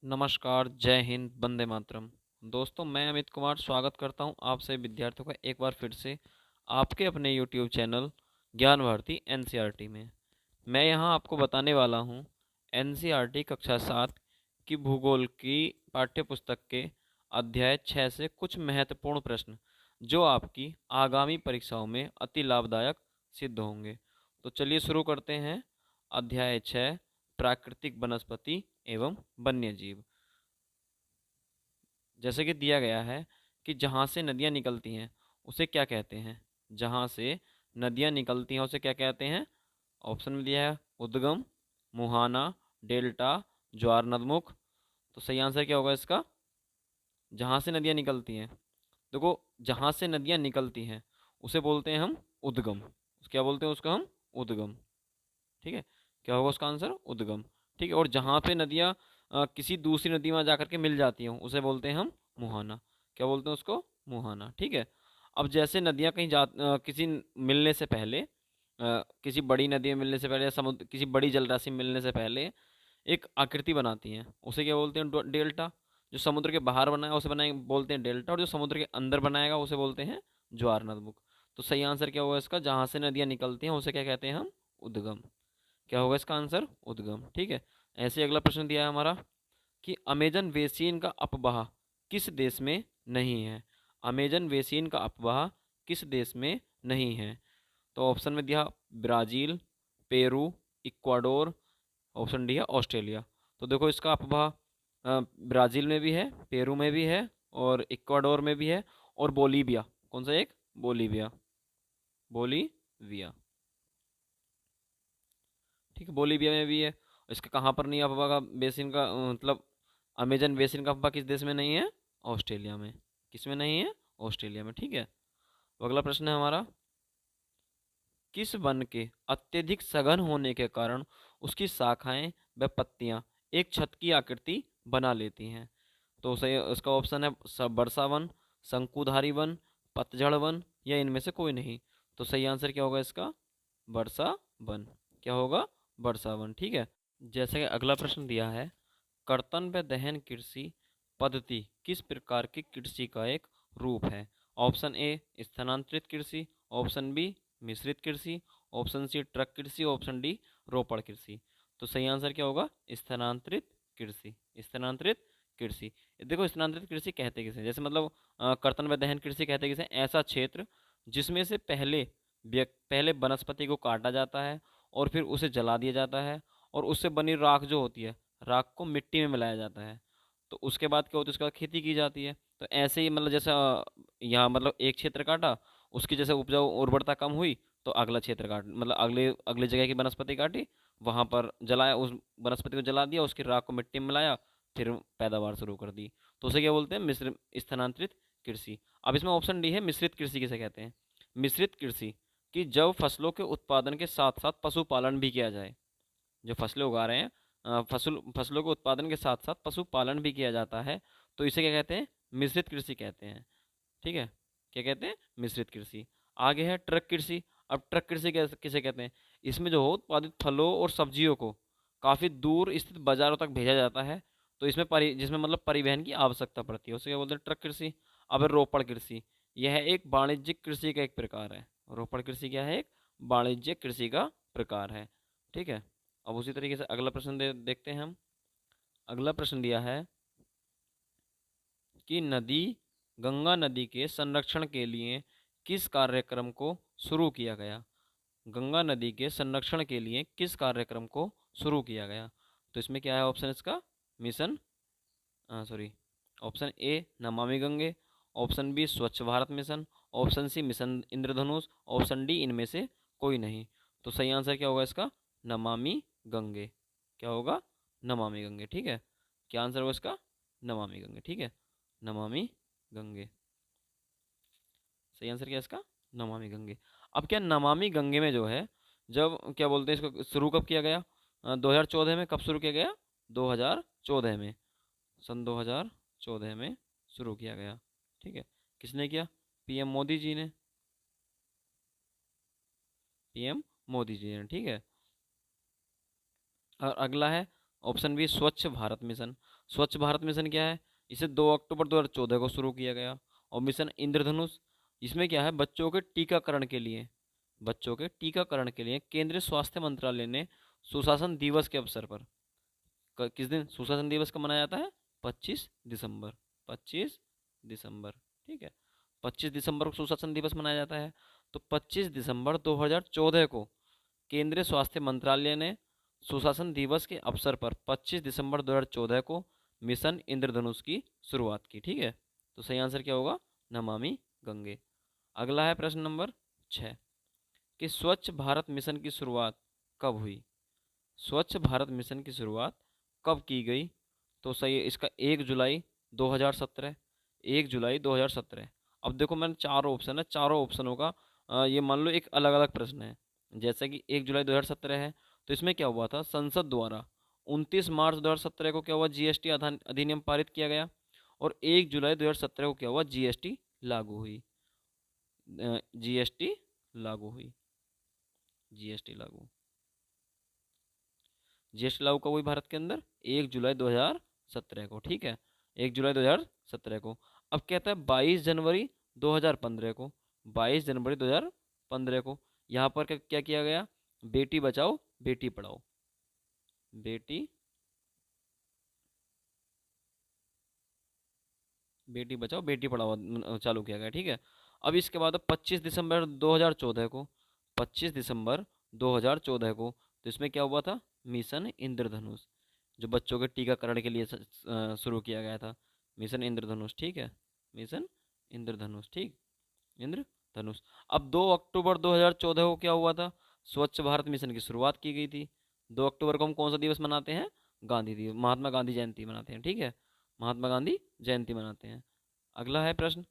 नमस्कार, जय हिंद, वंदे मातरम। दोस्तों, मैं अमित कुमार स्वागत करता हूं आप सभी विद्यार्थियों का एक बार फिर से आपके अपने यूट्यूब चैनल ज्ञान भारती एनसीईआरटी में। मैं यहां आपको बताने वाला हूं एनसीईआरटी कक्षा 7 की भूगोल की पाठ्य पुस्तक के अध्याय 6 से कुछ महत्वपूर्ण प्रश्न जो आपकी आगामी परीक्षाओं में अति लाभदायक सिद्ध होंगे। तो चलिए शुरू करते हैं। अध्याय 6, प्राकृतिक वनस्पति एवं वन्यजीव। जैसे कि दिया गया है कि जहाँ से नदियाँ निकलती हैं उसे क्या कहते हैं। जहाँ से नदियाँ निकलती हैं उसे क्या कहते हैं। ऑप्शन में दिया है उद्गम, मुहाना, डेल्टा, ज्वार नदमुख। तो सही आंसर क्या होगा इसका। जहाँ से नदियाँ निकलती हैं, देखो, जहाँ से नदियाँ निकलती हैं उसे बोलते हैं हम उद्गम। क्या बोलते हैं उसका हम। उद्गम। ठीक है। क्या होगा उसका आंसर उद्गम। ठीक है। और जहाँ पे नदियाँ किसी दूसरी नदी में जाकर के मिल जाती हों उसे बोलते हैं हम मुहाना। क्या बोलते हैं उसको। मुहाना। ठीक है। अब जैसे नदियाँ कहीं किसी मिलने से पहले, किसी बड़ी नदी में मिलने से पहले या समुद्र किसी बड़ी जलराशि में मिलने से पहले एक आकृति बनाती हैं उसे क्या बोलते हैं डेल्टा। जो समुद्र के बाहर बनाया उसे बनाए बोलते हैं डेल्टा, और जो समुद्र के अंदर बनाएगा उसे बोलते हैं ज्वार नदमुख। तो सही आंसर क्या होगा इसका। जहाँ से नदियाँ निकलती हैं उसे क्या कहते हैं हम। उद्गम। क्या होगा इसका आंसर उद्गम। ठीक है। ऐसे अगला प्रश्न दिया है हमारा कि अमेजन बेसिन का अपवाह किस देश में नहीं है। अमेजन बेसिन का अपवाह किस देश में नहीं है। तो ऑप्शन में दिया Brazil, Peru, Ecuador. Option D है ऑस्ट्रेलिया। तो देखो इसका अपवाह ब्राज़ील में भी है, पेरू में भी है, और इक्वाडोर में भी है, और बोलीविया। कौन सा एक। बोलीविया। बोलीविया। ठीक है। बोलीविया में भी है। इसका कहाँ पर नहीं अफवाह का बेसिन का मतलब अमेजन बेसिन का अफवाह किस देश में नहीं है। ऑस्ट्रेलिया में। किस में नहीं है। ऑस्ट्रेलिया में। ठीक है। तो अगला प्रश्न है हमारा, किस वन के अत्यधिक सघन होने के कारण उसकी शाखाएं व पत्तियां एक छत की आकृति बना लेती हैं। तो सही इसका ऑप्शन है वर्षा वन, शंकुधारी वन, पतझड़ वन, या इनमें से कोई नहीं। तो सही आंसर क्या होगा इसका। वर्षा वन। क्या होगा। वर्षा वन। ठीक है। जैसे कि अगला प्रश्न दिया है, कर्तन व दहन कृषि पद्धति किस प्रकार की कृषि का एक रूप है। ऑप्शन ए स्थानांतरित कृषि, ऑप्शन बी मिश्रित कृषि, ऑप्शन सी ट्रक कृषि, ऑप्शन डी रोपड़ कृषि। तो सही आंसर क्या होगा। स्थानांतरित कृषि। स्थानांतरित कृषि। देखो स्थानांतरित कृषि कहते किसे, जैसे मतलब कर्तन व दहन कृषि कहते किसे, ऐसा क्षेत्र जिसमें से पहले वनस्पति को काटा जाता है और फिर उसे जला दिया जाता है, और उससे बनी राख जो होती है, राख को मिट्टी में मिलाया जाता है। तो उसके बाद क्या होता है, उसके बाद खेती की जाती है। तो ऐसे ही मतलब जैसा यहाँ मतलब एक क्षेत्र काटा, उसकी जैसे उपजाऊ उर्वरता कम हुई, तो अगला क्षेत्र काट मतलब अगले अगले जगह की वनस्पति काटी, वहाँ पर जलाया, उस वनस्पति को जला दिया, उसकी राख को मिट्टी में मिलाया, फिर पैदावार शुरू कर दी। तो उसे क्या बोलते हैं। मिश्र स्थानांतरित कृषि। अब इसमें ऑप्शन डी है मिश्रित कृषि किसे कहते हैं। मिश्रित कृषि कि जब फसलों के उत्पादन के साथ साथ पशुपालन भी किया जाए। जो फसलें उगा रहे हैं, फसलों के उत्पादन के साथ साथ पशुपालन भी किया जाता है, तो इसे क्या कहते हैं। मिश्रित कृषि कहते हैं। ठीक है। क्या कहते हैं। मिश्रित कृषि। आगे है ट्रक कृषि। अब ट्रक कृषि किसे कहते हैं। इसमें जो हो उत्पादित फलों और सब्जियों को काफ़ी दूर स्थित बाजारों तक भेजा जाता है, तो इसमें जिसमें मतलब परिवहन की आवश्यकता पड़ती है, उसे क्या बोलते हैं। ट्रक कृषि। अब है रोपड़ कृषि। यह एक वाणिज्यिक कृषि का एक प्रकार है। रोपड़ कृषि क्या है। एक वाणिज्यिक कृषि का प्रकार है। ठीक है। अब उसी तरीके से अगला प्रश्न देखते हैं हम। अगला प्रश्न दिया है कि गंगा नदी के संरक्षण के लिए किस कार्यक्रम को शुरू किया गया। गंगा नदी के संरक्षण के लिए किस कार्यक्रम को शुरू किया गया। तो इसमें क्या है ऑप्शन इसका। Mission sorry option A Namami Gange, option B Swachh Bharat mission, option C mission Indradhanush, option D इनमें से कोई नहीं। तो सही आंसर क्या होगा इसका। नमामि गंगे। क्या होगा। नमामि गंगे। ठीक है। क्या आंसर होगा इसका। नमामि गंगे। ठीक है। नमामि गंगे। सही आंसर क्या है इसका। नमामि गंगे। अब क्या नमामि गंगे में जो है, जब क्या बोलते हैं इसको शुरू कब किया गया। 2014 में कब शुरू किया गया। 2014 में। सन 2014 में शुरू किया गया। ठीक है। किसने किया। पीएम मोदी जी ने। पीएम मोदी जी ने। ठीक है। और अगला है option B Swachh Bharat mission. स्वच्छ भारत मिशन क्या है? इसे 2 अक्टूबर 2014 को शुरू किया गया। और मिशन इंद्रधनुष, इसमें क्या है, बच्चों के टीकाकरण के लिए, बच्चों के टीकाकरण के लिए केंद्रीय स्वास्थ्य मंत्रालय ने सुशासन दिवस के अवसर पर, किस दिन सुशासन दिवस का मनाया जाता है? 25 दिसंबर। 25 दिसंबर, ठीक है, 25 दिसंबर को सुशासन दिवस मनाया जाता है। तो 25 दिसंबर 2014 को केंद्रीय स्वास्थ्य मंत्रालय ने सुशासन दिवस के अवसर पर 25 दिसंबर 2014 को मिशन इंद्रधनुष की शुरुआत की, ठीक है। तो सही आंसर क्या होगा? नमामि गंगे। अगला है प्रश्न नंबर 6 कि स्वच्छ भारत मिशन की शुरुआत कब हुई? स्वच्छ भारत मिशन की शुरुआत कब की गई? तो सही है इसका 1 जुलाई 2017। 1 जुलाई 2017। अब देखो मैंने चारों ऑप्शन है, चारों ऑप्शनों का ये मान लो एक अलग अलग प्रश्न है। जैसे कि 1 जुलाई 2017 है, तो इसमें क्या हुआ था? संसद द्वारा 29 मार्च 2017 को क्या हुआ? जीएसटी अधिनियम पारित किया गया। और 1 जुलाई 2017 को क्या हुआ? जीएसटी लागू हुई। जीएसटी लागू हुई। जीएसटी लागू, जीएसटी लागू कब हुई भारत के अंदर? 1 जुलाई 2017 को, ठीक है, 1 जुलाई 2017 को। अब कहता है 22 जनवरी 2015 को, 22 जनवरी 2015 को यहाँ पर क्या क्या किया गया? बेटी बचाओ बेटी पढ़ाओ, बेटी बेटी बचाओ बेटी पढ़ाओ चालू किया गया, ठीक है। अब इसके बाद 25 दिसंबर 2014 को, 25 दिसंबर 2014 को, तो इसमें क्या हुआ था? मिशन इंद्रधनुष, जो बच्चों के टीकाकरण के लिए शुरू किया गया था, मिशन इंद्रधनुष, ठीक है, मिशन इंद्रधनुष, ठीक, इंद्रधनुष। अब 2 अक्टूबर 2014 को क्या हुआ था? स्वच्छ भारत मिशन की शुरुआत की गई थी। 2 अक्टूबर को हम कौन सा दिवस मनाते हैं? गांधी दिवस, महात्मा गांधी जयंती मनाते हैं, ठीक है, महात्मा गांधी जयंती मनाते हैं। अगला है प्रश्न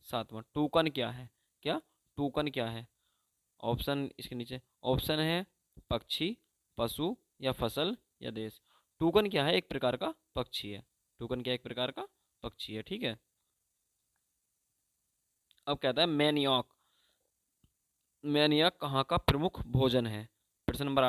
7वां, टूकन क्या है? क्या टूकन क्या है? ऑप्शन इसके नीचे ऑप्शन है पक्षी, पशु या फसल या देश। टूकन क्या है? एक प्रकार का पक्षी है। टूकन क्या एक प्रकार का पक्षी है, ठीक है। अब कहता है मैनियॉक, मैनियॉक कहाँ का प्रमुख भोजन है? प्रश्न नंबर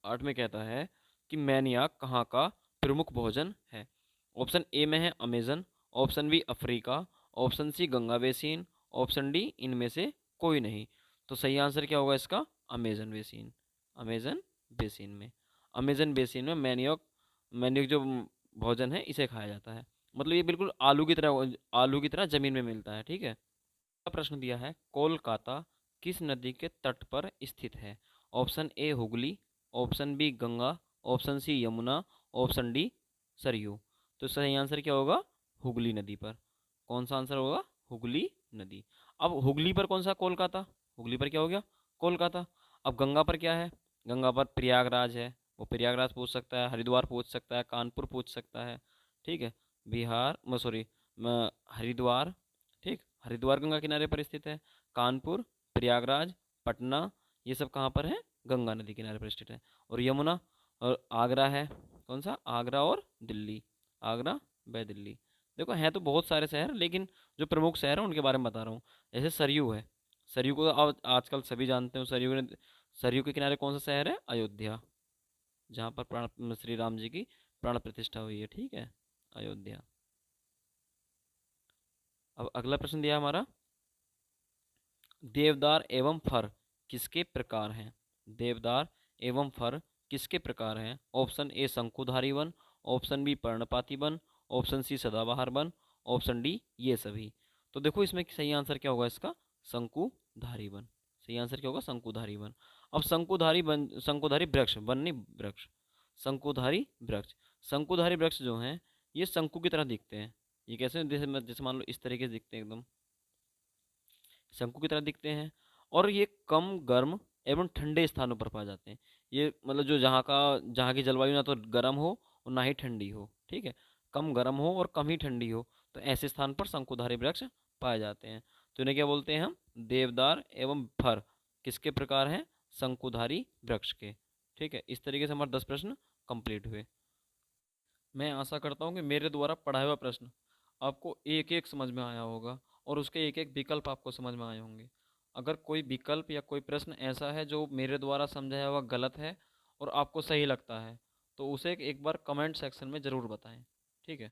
8 में कहता है कि मैनियॉक कहाँ का प्रमुख भोजन है? ऑप्शन ए में है Amazon, option B Africa, option C Ganga basin, option D इनमें से कोई नहीं। तो सही आंसर क्या होगा इसका? अमेजन बेसिन, अमेजन बेसिन में, अमेजन बेसिन में मैनियॉक, मैनियॉक जो भोजन है इसे खाया जाता है। मतलब ये बिल्कुल आलू की तरह जमीन में मिलता है, ठीक है। प्रश्न दिया है कोलकाता किस नदी के तट पर स्थित है? Option A Hooghly, option B Ganga, option C Yamuna, option D Saryu. तो सही आंसर क्या होगा? हुगली नदी पर। कौन सा आंसर होगा? हुगली नदी। अब हुगली पर कौन सा? कोलकाता। हुगली पर क्या हो गया? कोलकाता। अब गंगा पर क्या है? गंगा पर प्रयागराज है, वो प्रयागराज पूछ सकता है, हरिद्वार पूछ सकता है, कानपुर पूछ सकता है, ठीक है, बिहार सॉरी हरिद्वार, ठीक, हरिद्वार गंगा किनारे पर स्थित है। कानपुर, प्रयागराज, पटना, ये सब कहाँ पर है? गंगा नदी किनारे पर स्थित है। और यमुना और आगरा है। कौन सा? आगरा और दिल्ली, आगरा व दिल्ली। देखो हैं तो बहुत सारे शहर, लेकिन जो प्रमुख शहर हैं उनके बारे में बता रहा हूँ। जैसे सरयू है, सरयू को आजकल सभी जानते हो। सरयू के किनारे कौन सा शहर है? अयोध्या, जहाँ पर प्राण श्री राम जी की प्राण प्रतिष्ठा हुई है, ठीक है, अयोध्या। अब अगला प्रश्न दिया हमारा, देवदार एवं फर किसके प्रकार हैं? देवदार एवं फर किसके प्रकार हैं? ऑप्शन ए शंकुधारी वन, ऑप्शन बी पर्णपाती वन, ऑप्शन सी सदाबहार वन, ऑप्शन डी ये सभी। तो देखो इसमें सही आंसर क्या होगा इसका? शंकुधारी वन। सही आंसर क्या होगा? शंकुधारी वन। अब शंकुधारी वन, शंकुधारी वृक्ष, वन नहीं वृक्ष, शंकुधारी वृक्ष, शंकुधारी वृक्ष जो हैं ये शंकु की तरह दिखते हैं। ये कैसे? जैसे मान लो इस तरीके से दिखते हैं, एकदम शंकु की तरह दिखते हैं। और ये कम गर्म एवं ठंडे स्थानों पर पाए जाते हैं। ये मतलब जो जहाँ की जलवायु ना तो गर्म हो और ना ही ठंडी हो, ठीक है, कम गर्म हो और कम ही ठंडी हो, तो ऐसे स्थान पर शंकुधारी वृक्ष पाए जाते हैं। तो इन्हें क्या बोलते हैं हम? देवदार एवं फर किसके प्रकार हैं? शंकुधारी वृक्ष के, ठीक है। इस तरीके से हमारे 10 प्रश्न कंप्लीट हुए। मैं आशा करता हूँ कि मेरे द्वारा पढ़ाया हुआ प्रश्न आपको एक एक समझ में आया होगा और उसके एक एक विकल्प आपको समझ में आए होंगे। अगर कोई विकल्प या कोई प्रश्न ऐसा है जो मेरे द्वारा समझाया हुआ गलत है और आपको सही लगता है, तो उसे एक बार कमेंट सेक्शन में ज़रूर बताएं। ठीक है।